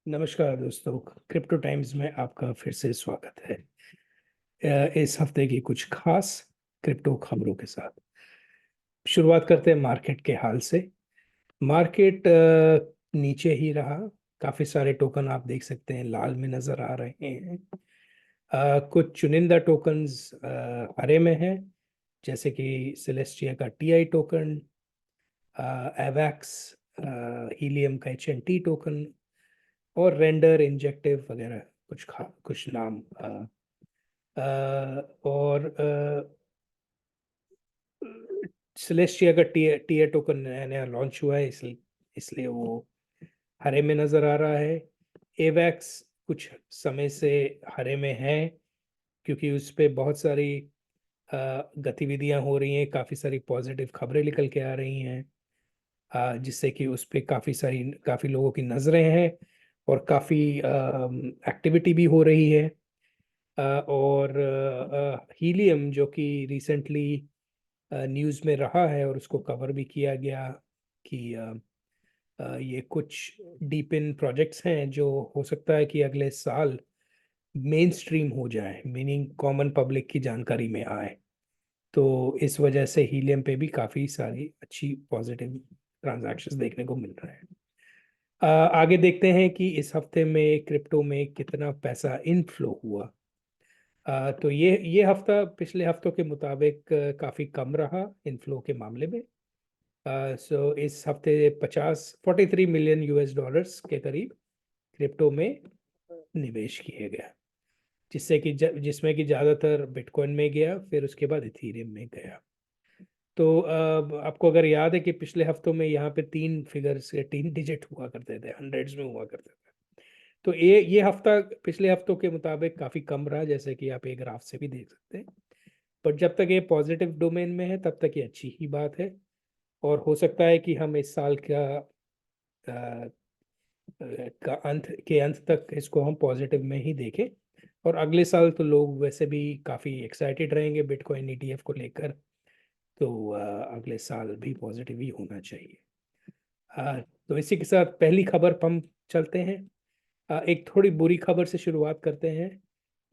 नमस्कार दोस्तों। Crypto times में आपका फिर से स्वागत है। इस हफ्ते की कुछ खास क्रिप्टो खबरों के साथ शुरुआत करते हैं मार्केट के हाल से। मार्केट नीचे ही रहा। काफी सारे टोकन आप देख सकते हैं लाल में नजर आ रहे हैं। कुछ चुनिंदा टोकन्स हरे में हैं, जैसे कि सेलेस्टिया का टीआई टोकन, एवैक्स, हीलियम का एचएनटी टोकन और रेंडर इंजेक्टिव वगैरह। कुछ नाम और सेलेस्टिया का टीयर टोकन नया नया लॉन्च हुआ है, इसलिए इसलिए वो हरे में नजर आ रहा है। एवैक्स कुछ समय से हरे में है, क्योंकि उस पे बहुत सारी गतिविधियां हो रही हैं, काफ़ी सारी पॉजिटिव खबरें निकल के आ रही हैं, जिससे कि उस पे काफ़ी लोगों की नज़रें हैं और काफ़ी एक्टिविटी भी हो रही है। और हीलियम जो कि रिसेंटली न्यूज़ में रहा है और उसको कवर भी किया गया कि ये कुछ डीप इन प्रोजेक्ट्स हैं जो हो सकता है कि अगले साल मेन स्ट्रीम हो जाए, मीनिंग कॉमन पब्लिक की जानकारी में आए। तो इस वजह से हीलियम पे भी काफ़ी सारी अच्छी पॉजिटिव ट्रांजैक्शंस देखने को मिल रहे हैं। आगे देखते हैं कि इस हफ्ते में क्रिप्टो में कितना पैसा इनफ्लो हुआ। तो ये हफ्ता पिछले हफ्तों के मुताबिक काफ़ी कम रहा इनफ्लो के मामले में। सो इस हफ्ते 43 मिलियन यूएस डॉलर्स के करीब क्रिप्टो में निवेश किए गया, जिसमें कि ज़्यादातर बिटकॉइन में गया, फिर उसके बाद इथीरियम में गया। तो आपको अगर याद है कि पिछले हफ्तों में यहाँ पे 3 फिगर्स या 3 डिजिट हुआ करते थे, हंड्रेड्स में हुआ करते थे। तो ये हफ्ता पिछले हफ्तों के मुताबिक काफ़ी कम रहा, जैसे कि आप एक ग्राफ से भी देख सकते हैं। पर जब तक ये पॉजिटिव डोमेन में है तब तक ये अच्छी ही बात है। और हो सकता है कि हम इस साल अ, के अंत तक इसको हम पॉजिटिव में ही देखें। और अगले साल तो लोग वैसे भी काफ़ी एक्साइटेड रहेंगे बिटकॉइन ईटीएफ को लेकर। तो अगले साल भी पॉजिटिव ही होना चाहिए। तो इसी के साथ पहली खबर पर हम चलते हैं। एक थोड़ी बुरी खबर से शुरुआत करते हैं।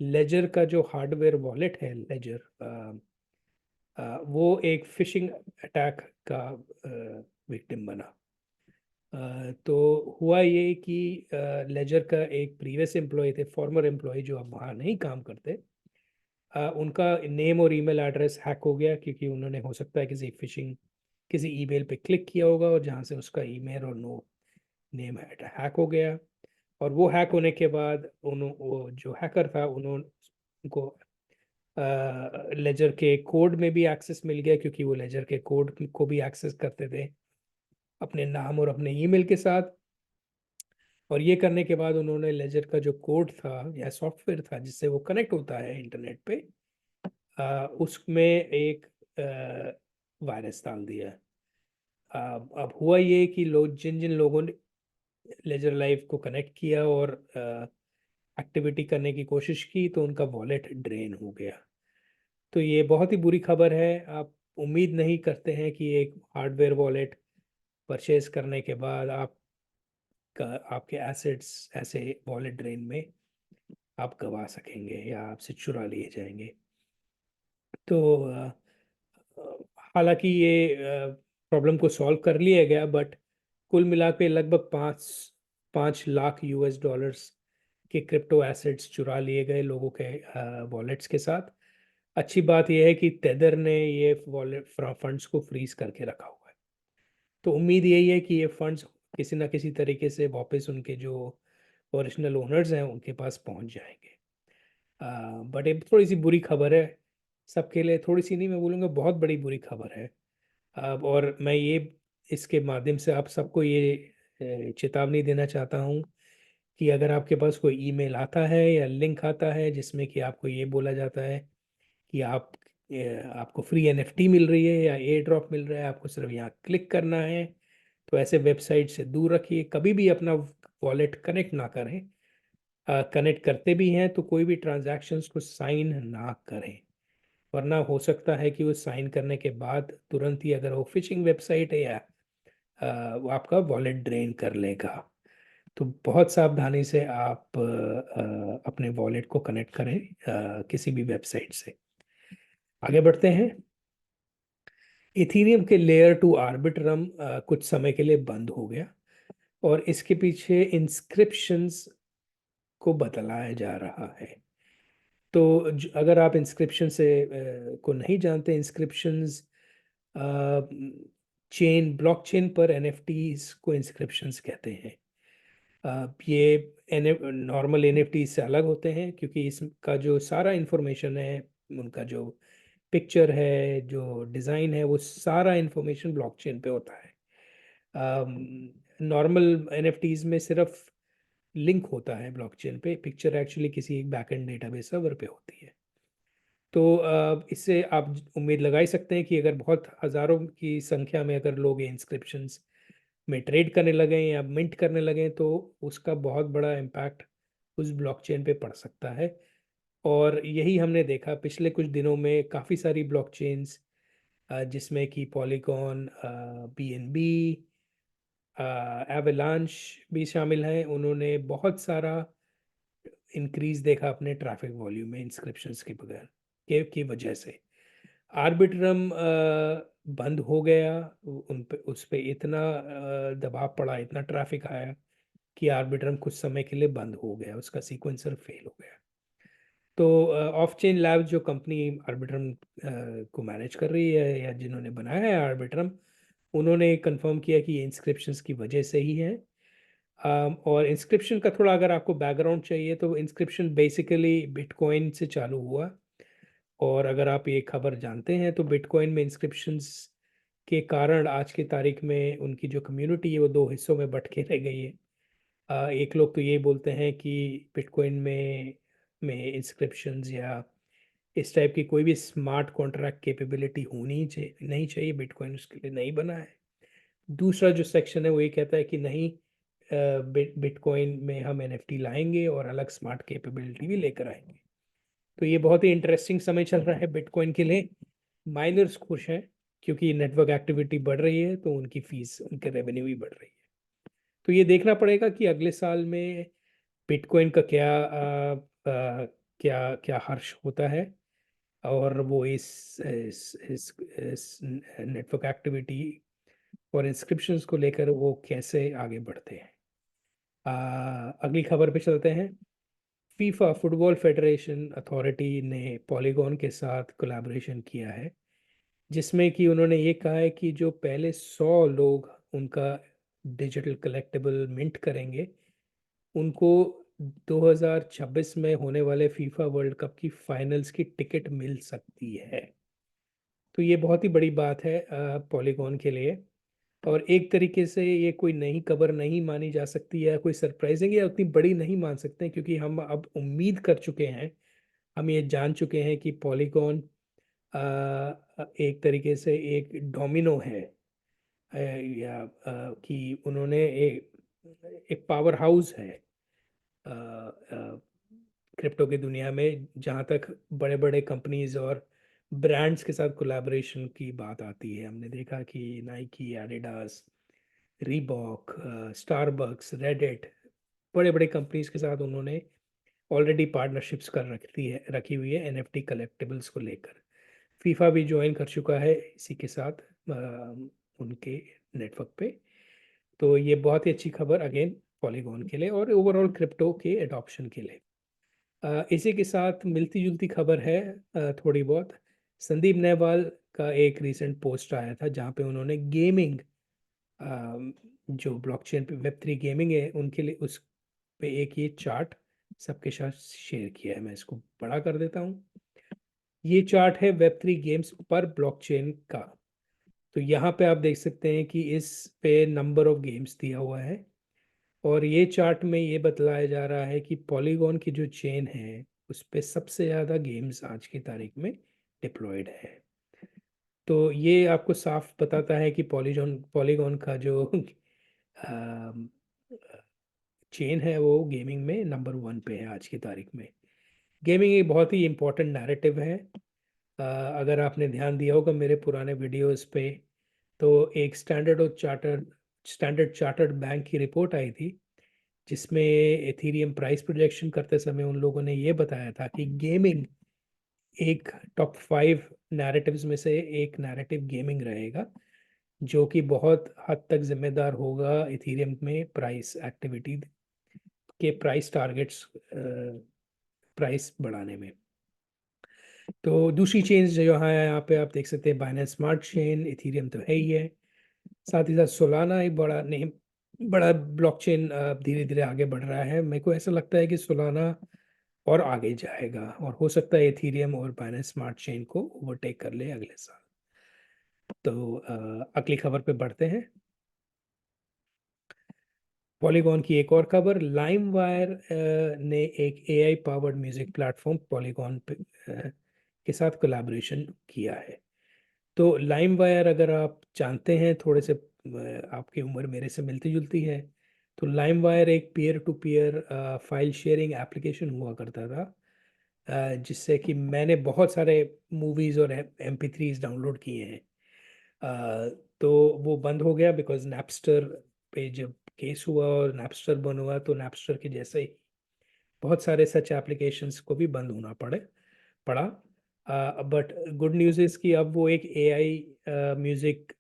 लेजर का जो हार्डवेयर वॉलेट है लेजर, वो एक फिशिंग अटैक का विक्टिम बना। तो हुआ ये कि लेजर का एक प्रीवियस एम्प्लॉय थे, फॉर्मर एम्प्लॉय जो अब वहाँ नहीं काम करते। उनका नेम और ईमेल एड्रेस हैक हो गया, क्योंकि उन्होंने हो सकता है किसी ईमेल पे क्लिक किया होगा और जहाँ से उसका ईमेल और नो नेम हैक हो गया। और वो हैक होने के बाद वो जो हैकर था उन्होंने उनको लेजर के कोड में भी एक्सेस मिल गया, क्योंकि वो लेजर के कोड को भी एक्सेस करते थे अपने नाम और अपने ईमेल के साथ। और ये करने के बाद उन्होंने लेजर का जो कोड था या सॉफ्टवेयर था जिससे वो कनेक्ट होता है इंटरनेट पे, उसमें एक वायरस डाल दिया। अब हुआ ये कि लोग जिन जिन लोगों ने लेजर लाइव को कनेक्ट किया और एक्टिविटी करने की कोशिश की, तो उनका वॉलेट ड्रेन हो गया। तो ये बहुत ही बुरी खबर है। आप उम्मीद नहीं करते हैं कि एक हार्डवेयर वॉलेट परचेज करने के बाद आपके एसेट्स ऐसे वॉलेट ड्रेन में आप गंवा सकेंगे या आपसे चुरा लिए जाएंगे। तो हालांकि ये प्रॉब्लम को सॉल्व कर लिया गया, बट कुल मिला के लगभग 5 लाख यूएस डॉलर्स के क्रिप्टो एसेट्स चुरा लिए गए लोगों के वॉलेट्स के साथ। अच्छी बात यह है कि तेदर ने ये वॉलेट फंड्स को फ्रीज करके रखा हुआ है। तो उम्मीद यही है कि ये फंड्स किसी ना किसी तरीके से वापस उनके जो ओरिजिनल ओनर्स हैं उनके पास पहुंच जाएंगे। बट एक थोड़ी सी बुरी खबर है सबके लिए, थोड़ी सी नहीं, मैं बोलूँगा बहुत बड़ी बुरी खबर है। और मैं ये इसके माध्यम से आप सबको ये चेतावनी देना चाहता हूँ कि अगर आपके पास कोई ईमेल आता है या लिंक आता है जिसमें कि आपको ये बोला जाता है कि आपको फ्री एनएफटी मिल रही है या एयर ड्रॉप मिल रहा है, आपको सिर्फ यहाँ क्लिक करना है, तो ऐसे वेबसाइट से दूर रखिए। कभी भी अपना वॉलेट कनेक्ट ना करें। कनेक्ट करते भी हैं तो कोई भी ट्रांजैक्शंस को साइन ना करें, वरना हो सकता है कि वो साइन करने के बाद तुरंत ही, अगर वो फिशिंग वेबसाइट है, या वो आपका वॉलेट ड्रेन कर लेगा। तो बहुत सावधानी से आप अपने वॉलेट को कनेक्ट करें किसी भी वेबसाइट से। आगे बढ़ते हैं। इथीरियम के लेयर 2 आर्बिट्रम कुछ समय के लिए बंद हो गया और इसके पीछे इंस्क्रिप्शंस को बदलाया जा रहा है। तो अगर आप इंस्क्रिप्शन से को नहीं जानते, इंस्क्रिप्शंस चेन ब्लॉकचेन पर एनएफटीज को इंस्क्रिप्शंस कहते हैं। ये नॉर्मल एनएफटी से अलग होते हैं क्योंकि इसका जो सारा इंफॉर्मेशन है, उनका जो पिक्चर है, जो डिज़ाइन है, वो सारा इंफॉर्मेशन ब्लॉकचेन पे होता है। नॉर्मल एनएफटीज में सिर्फ लिंक होता है ब्लॉकचेन पे, पिक्चर एक्चुअली किसी एक बैकएंड डेटाबेस सर्वर पे होती है। तो इससे आप उम्मीद लगा ही सकते हैं कि अगर बहुत हज़ारों की संख्या में अगर लोग इंस्क्रिप्शंस में ट्रेड करने लगे या मिंट करने लगे तो उसका बहुत बड़ा इम्पैक्ट उस ब्लॉकचेन पे पड़ सकता है। और यही हमने देखा पिछले कुछ दिनों में, काफ़ी सारी ब्लॉकचेन्स जिसमें कि पॉलीगॉन, बीएनबी, एवलांच भी शामिल हैं, उन्होंने बहुत सारा इंक्रीज देखा अपने ट्रैफिक वॉल्यूम में इंस्क्रिप्शंस के बगैर की वजह से। आर्बिट्रम बंद हो गया, उन पे उस पे इतना दबाव पड़ा, इतना ट्रैफिक आया कि आर्बिट्रम कुछ समय के लिए बंद हो गया, उसका सीक्वेंसर फेल हो गया। तो ऑफ चेन लैब जो कंपनी आर्बिट्रम को मैनेज कर रही है या जिन्होंने बनाया है आर्बिट्रम, उन्होंने कंफर्म किया कि ये इंस्क्रिप्शंस की वजह से ही है। और इंस्क्रिप्शन का थोड़ा अगर आपको बैकग्राउंड चाहिए तो इंस्क्रिप्शन बेसिकली बिटकॉइन से चालू हुआ। और अगर आप ये खबर जानते हैं तो बिटकॉइन में इंस्क्रिप्शंस के कारण आज की तारीख में उनकी जो कम्युनिटी है वो दो हिस्सों में बंट के रह गई है। एक लोग तो ये बोलते हैं कि बिटकॉइन में इंस्क्रिप्शंस या इस टाइप की कोई भी स्मार्ट कॉन्ट्रैक्ट कैपेबिलिटी होनी चाहिए, नहीं चाहिए, बिटकॉइन उसके लिए नहीं बना है। दूसरा जो सेक्शन है वो ये कहता है कि नहीं, बिटकॉइन में हम एनएफटी लाएंगे और अलग स्मार्ट कैपेबिलिटी भी लेकर आएंगे। तो ये बहुत ही इंटरेस्टिंग समय चल रहा है बिटकॉइन के लिए। माइनर्स खुश हैं क्योंकि नेटवर्क एक्टिविटी बढ़ रही है तो उनकी फीस, उनके रेवेन्यू भी बढ़ रही है। तो ये देखना पड़ेगा कि अगले साल में बिटकॉइन का क्या क्या हर्ष होता है और वो इस नेटवर्क एक्टिविटी और इंस्क्रिप्शंस को लेकर वो कैसे आगे बढ़ते हैं। अगली खबर पे चलते हैं। फीफा फुटबॉल फेडरेशन अथॉरिटी ने पॉलीगॉन के साथ कोलैबोरेशन किया है जिसमें कि उन्होंने ये कहा है कि जो पहले 100 लोग उनका डिजिटल कलेक्टिबल मिंट करेंगे उनको 2026 में होने वाले फीफा वर्ल्ड कप की फाइनल्स की टिकट मिल सकती है। तो ये बहुत ही बड़ी बात है पॉलीगॉन के लिए। और एक तरीके से ये कोई नई खबर नहीं मानी जा सकती या कोई सरप्राइजिंग या उतनी बड़ी नहीं मान सकते क्योंकि हम अब उम्मीद कर चुके हैं, हम ये जान चुके हैं कि पॉलीगॉन एक तरीके से एक डोमिनो है, या कि उन्होंने एक पावर हाउस है क्रिप्टो की दुनिया में, जहाँ तक बड़े बड़े कंपनीज और ब्रांड्स के साथ कोलैबोरेशन की बात आती है। हमने देखा कि Nike, Adidas, Reebok, Starbucks, Reddit, बड़े बड़े कंपनीज के साथ उन्होंने ऑलरेडी पार्टनरशिप्स कर रखी हुई है एनएफटी कलेक्टिबल्स को लेकर। फीफा भी ज्वाइन कर चुका है इसी के साथ उनके नेटवर्क पे। तो ये बहुत ही अच्छी खबर अगेन पॉलीगॉन के लिए और ओवरऑल क्रिप्टो के एडॉप्शन के लिए। इसी के साथ मिलती जुलती खबर है थोड़ी बहुत। संदीप नेहवाल का एक रीसेंट पोस्ट आया था जहाँ पे उन्होंने गेमिंग, जो ब्लॉकचेन पे वेब 3 गेमिंग है उनके लिए, उस पे एक ये चार्ट सबके साथ शेयर किया है। मैं इसको बड़ा कर देता हूँ। ये चार्ट है वेब 3 गेम्स पर ब्लॉकचेन का। तो यहाँ पे आप देख सकते हैं कि इस पे नंबर ऑफ गेम्स दिया हुआ है और ये चार्ट में ये बतलाया जा रहा है कि पॉलीगॉन की जो चेन है उस पे सबसे ज़्यादा गेम्स आज की तारीख में डिप्लॉयड है। तो ये आपको साफ बताता है कि पॉलीगॉन का जो चेन है वो गेमिंग में नंबर 1 पे है आज की तारीख में। गेमिंग एक बहुत ही इम्पोर्टेंट नैरेटिव है। अगर आपने ध्यान दिया होगा मेरे पुराने वीडियोस पे, तो एक स्टैंडर्ड चार्टर्ड बैंक की रिपोर्ट आई थी जिसमें एथीरियम प्राइस प्रोजेक्शन करते समय उन लोगों ने ये बताया था कि गेमिंग एक टॉप 5 नैरेटिव्स में से एक नैरेटिव गेमिंग रहेगा, जो कि बहुत हद तक जिम्मेदार होगा इथीरियम में प्राइस एक्टिविटी के प्राइस टारगेट्स, प्राइस बढ़ाने में। तो दूसरी चेन्स जो है यहाँ पे आप देख सकते हैं, बाइनेंस स्मार्ट चेन, इथीरियम तो है ही है, साथ ही साथ सोलाना एक बड़ा नेम, बड़ा ब्लॉकचेन धीरे धीरे आगे बढ़ रहा है। मेरे को ऐसा लगता है कि सोलाना और आगे जाएगा और हो सकता है इथीरियम और बाइनेंस स्मार्ट चेन को ओवरटेक कर ले अगले साल। तो अगली खबर पे बढ़ते हैं। पॉलीगॉन की एक और खबर, लाइम वायर ने एक AI powered music platform polygon पे के साथ कोलैबोरेशन किया है। तो लाइम वायर अगर आप जानते हैं, थोड़े से आपकी उम्र मेरे से मिलती जुलती है, तो लाइम वायर एक peer to peer file sharing application हुआ करता था, जिससे कि मैंने बहुत सारे मूवीज़ और MP3s डाउनलोड किए हैं। तो वो बंद हो गया बिकॉज नैपस्टर पे जब केस हुआ और नैपस्टर बंद हुआ, तो नैपस्टर के जैसे ही बहुत सारे सच एप्लीकेशंस को भी बंद होना पड़ा। बट गुड न्यूज़ इज़ कि अब वो एक AI म्यूज़िक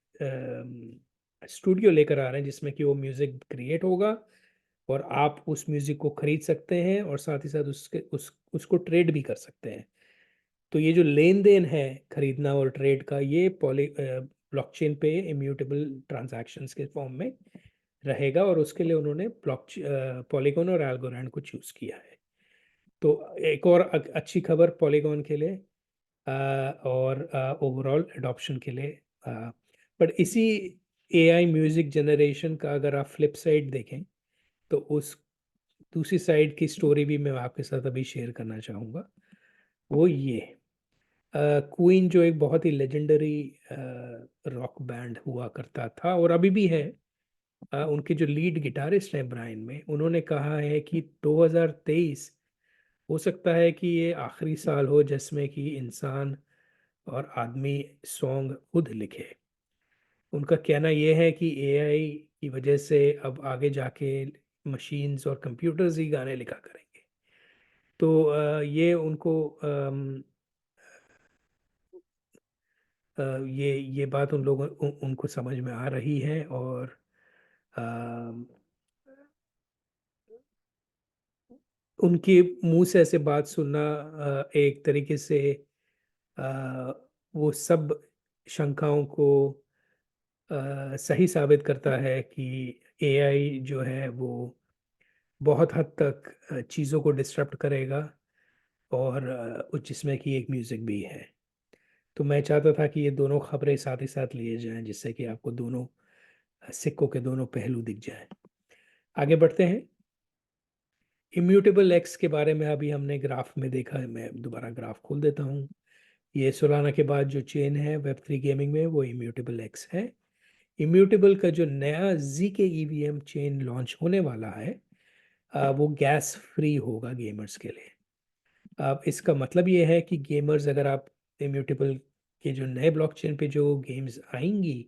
स्टूडियो लेकर आ रहे हैं, जिसमें कि वो म्यूज़िक क्रिएट होगा और आप उस म्यूज़िक को खरीद सकते हैं और साथ ही साथ उसको ट्रेड भी कर सकते हैं। तो ये जो लेन देन है खरीदना और ट्रेड का, ये ब्लॉकचेन पे इम्यूटेबल ट्रांजैक्शंस के फॉर्म में रहेगा और उसके लिए उन्होंने पॉलीगॉन और एल्गोरैंड को चूज़ किया है। तो एक और अच्छी खबर पॉलीगॉन के लिए और ओवरऑल एडॉप्शन के लिए। पर इसी AI म्यूजिक जनरेशन का अगर आप फ्लिप साइड देखें, तो उस दूसरी साइड की स्टोरी भी मैं आपके साथ अभी शेयर करना चाहूँगा। वो ये, क्वीन जो एक बहुत ही लेजेंडरी रॉक बैंड हुआ करता था और अभी भी है, उनके जो लीड गिटारिस्ट हैं ब्रायन में, उन्होंने कहा है कि 2023 हो सकता है कि ये आखिरी साल हो जिसमें कि इंसान और आदमी सॉन्ग खुद लिखे। उनका कहना यह है कि AI की वजह से अब आगे जाके मशीन्स और कंप्यूटर्स ही गाने लिखा करेंगे। तो ये उनको ये बात उनको समझ में आ रही है और अम, उनके मुंह से ऐसे बात सुनना एक तरीके से अ, वो सब शंकाओं को सही साबित करता है कि AI जो है वो बहुत हद तक चीज़ों को डिस्टर्ब करेगा और जिसमें कि एक म्यूज़िक भी है। तो मैं चाहता था कि ये दोनों खबरें साथ ही साथ लिए जाएं, जिससे कि आपको दोनों सिक्कों के दोनों पहलू दिख जाएं। आगे बढ़ते हैं। इम्यूटेबल एक्स के बारे में अभी हमने ग्राफ में देखा है, मैं दोबारा ग्राफ खोल देता हूँ। ये सोलाना के बाद जो चेन है Web3 गेमिंग में, वो इम्यूटेबल एक्स है। इम्यूटेबल का जो नया ZK EVM चेन लॉन्च होने वाला है, वो गैस फ्री होगा गेमर्स के लिए। अब इसका मतलब ये है कि गेमर्स, अगर आप इम्यूटेबल के जो नए ब्लॉकचेन पे जो गेम्स आएंगी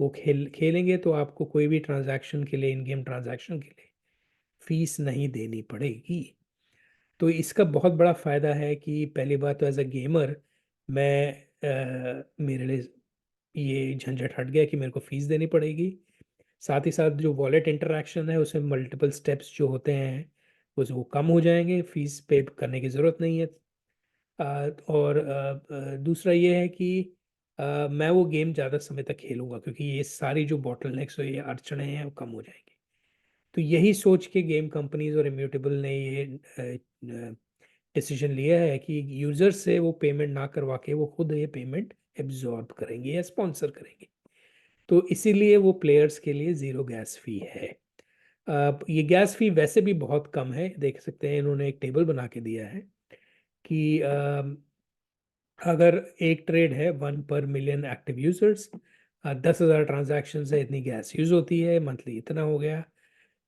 वो खेलेंगे, तो आपको कोई भी ट्रांजैक्शन के लिए, इन गेम ट्रांजैक्शन के लिए फीस नहीं देनी पड़ेगी। तो इसका बहुत बड़ा फ़ायदा है कि पहली बात तो एज अ गेमर मैं मेरे लिए ये झंझट हट गया कि मेरे को फीस देनी पड़ेगी। साथ ही साथ जो वॉलेट इंटरेक्शन है उसमें मल्टीपल स्टेप्स जो होते हैं वो कम हो जाएंगे, फीस पे करने की ज़रूरत नहीं है। और दूसरा ये है कि मैं वो गेम ज़्यादा समय तक खेलूंगा, क्योंकि ये सारी जो बॉटलनेक्स और ये अड़चने हैं वो कम हो जाएंगी। तो यही सोच के गेम कंपनीज और इम्यूटेबल ने ये डिसीजन लिया है कि यूजर से वो पेमेंट ना करवा के वो खुद ये पेमेंट एब्जॉर्ब करेंगे या स्पॉन्सर करेंगे। तो इसीलिए वो प्लेयर्स के लिए ज़ीरो गैस फी है। ये गैस फी वैसे भी बहुत कम है, देख सकते हैं इन्होंने एक टेबल बना के दिया है कि अगर एक ट्रेड है 1 पर मिलियन एक्टिव यूजर्स, 10,000 ट्रांजैक्शन है, इतनी गैस यूज होती है मंथली, इतना हो गया।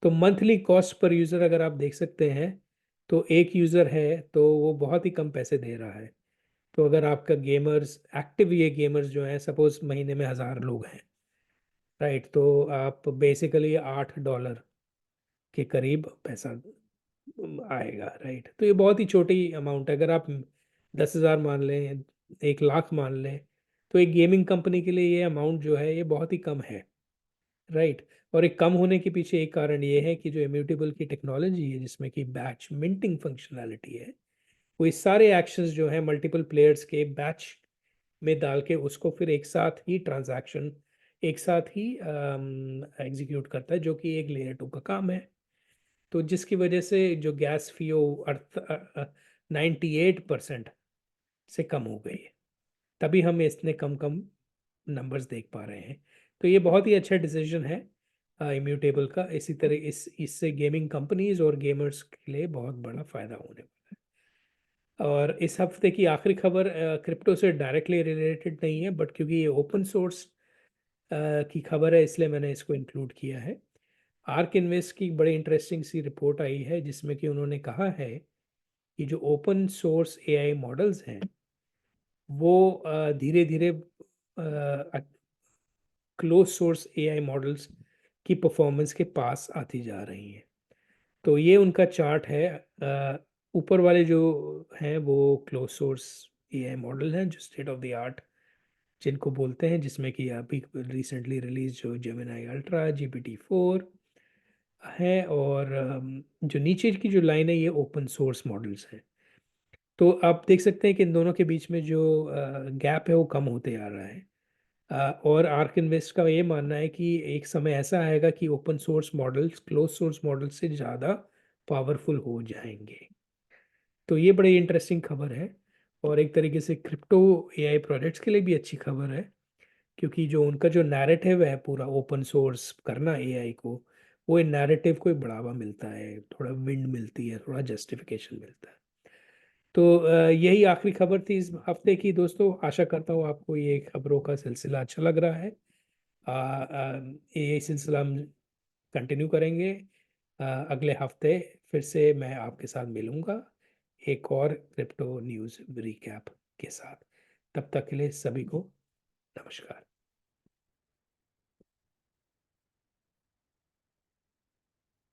तो मंथली कॉस्ट पर यूज़र अगर आप देख सकते हैं, तो एक यूज़र है तो वो बहुत ही कम पैसे दे रहा है। तो अगर आपका गेमर्स एक्टिव, ये गेमर्स जो हैं सपोज महीने में 1,000 लोग हैं, राइट, तो आप बेसिकली $8 के करीब पैसा आएगा, राइट। तो ये बहुत ही छोटी अमाउंट है, अगर आप 10,000 मान लें, 1 लाख मान लें, तो एक गेमिंग कंपनी के लिए ये अमाउंट जो है ये बहुत ही कम है, राइट। और एक कम होने के पीछे एक कारण ये है कि जो इम्यूटेबल की टेक्नोलॉजी है जिसमें कि बैच मिंटिंग फंक्शनैलिटी है, वो इस सारे एक्शंस जो है मल्टीपल प्लेयर्स के बैच में डाल के उसको फिर एक साथ ही ट्रांजैक्शन एक साथ ही एग्जीक्यूट करता है, जो कि एक लेयर 2 का काम है। तो जिसकी वजह से जो गैस फी वो 98% से कम हो गई है, तभी हम इतने कम कम नंबर्स देख पा रहे हैं। तो ये बहुत ही अच्छा डिसीजन है इम्यूटेबल का। इसी तरह इससे गेमिंग कंपनीज और गेमर्स के लिए बहुत बड़ा फायदा होने वाला है। और इस हफ्ते की आखिरी खबर क्रिप्टो से डायरेक्टली रिलेटेड नहीं है, बट क्योंकि ये ओपन सोर्स की खबर है इसलिए मैंने इसको इंक्लूड किया है। आर्क इन्वेस्ट की बड़ी इंटरेस्टिंग सी रिपोर्ट आई है जिसमें कि उन्होंने कहा है कि जो ओपन सोर्स एआई मॉडल्स हैं वो धीरे धीरे क्लोज सोर्स एआई मॉडल्स की परफॉर्मेंस के पास आती जा रही हैं। तो ये उनका चार्ट है। ऊपर वाले जो हैं वो क्लोज सोर्स एआई मॉडल हैं जो स्टेट ऑफ द आर्ट जिनको बोलते हैं, जिसमें कि अभी रिसेंटली रिलीज जो जेमिनी अल्ट्रा GPT-4 है। और जो नीचे की जो लाइन है ये ओपन सोर्स मॉडल्स हैं। तो आप देख सकते हैं कि इन दोनों के बीच में जो गैप है वो कम होते आ रहा है। और आर्क इन्वेस्ट का ये मानना है कि एक समय ऐसा आएगा कि open source models close source model से ज़्यादा पावरफुल हो जाएंगे। तो ये बड़ी इंटरेस्टिंग खबर है और एक तरीके से क्रिप्टो एआई प्रोजेक्ट्स के लिए भी अच्छी खबर है, क्योंकि जो उनका जो नैरेटिव है पूरा ओपन सोर्स करना एआई को, वो इन नैरेटिव को एक बढ़ावा मिलता है, थोड़ा विंड मिलती है, थोड़ा जस्टिफिकेशन मिलता है। तो यही आखिरी खबर थी इस हफ्ते की दोस्तों। आशा करता हूँ आपको ये खबरों का सिलसिला अच्छा लग रहा है। ये सिलसिला हम कंटिन्यू करेंगे। अगले हफ्ते फिर से मैं आपके साथ मिलूंगा एक और क्रिप्टो न्यूज़ रिकैप के साथ। तब तक के लिए सभी को नमस्कार।